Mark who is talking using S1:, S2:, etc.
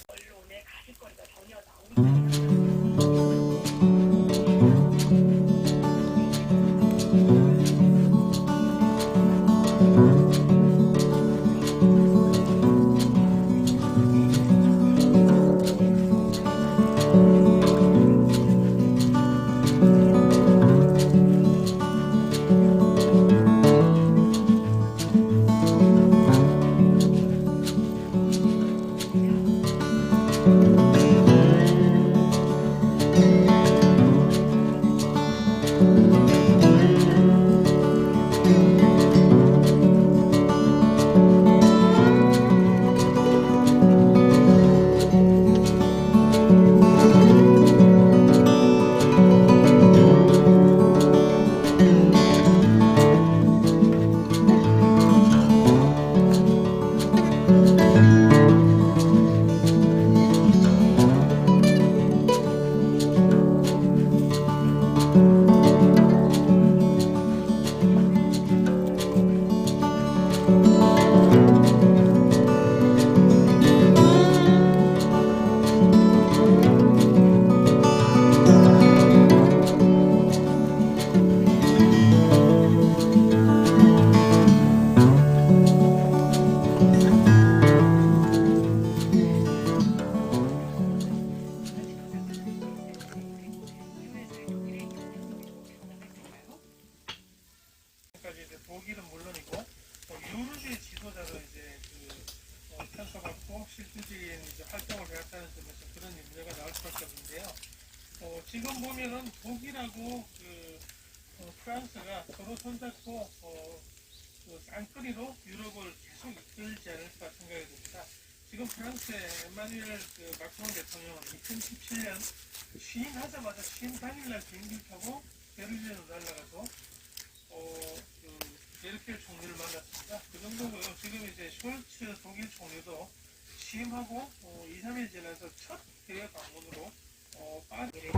S1: 언론에 가십거리가 전혀 나오지
S2: 독일은 물론이고 유럽의 지도자도 이제 평가받고 실질적인 활동을 해왔다는 점에서 그런 문제가 나올 수밖에 없는데요. 지금 보면은 독일하고 프랑스가 서로 손잡고 쌍끌이로 유럽을 계속 이끌지 않을까 생각이 듭니다. 지금 프랑스의 에마누엘 마크롱 대통령은 2017년 취임하자마자 취임 당일날 비행기를 타고 베를린으로 날아가서 메르켈 총리를 만났습니다. 그 정도고요. 지금 이제 숄츠 독일 총리도 취임하고 2, 3일 지나서 첫 해외 방문으로 빠르게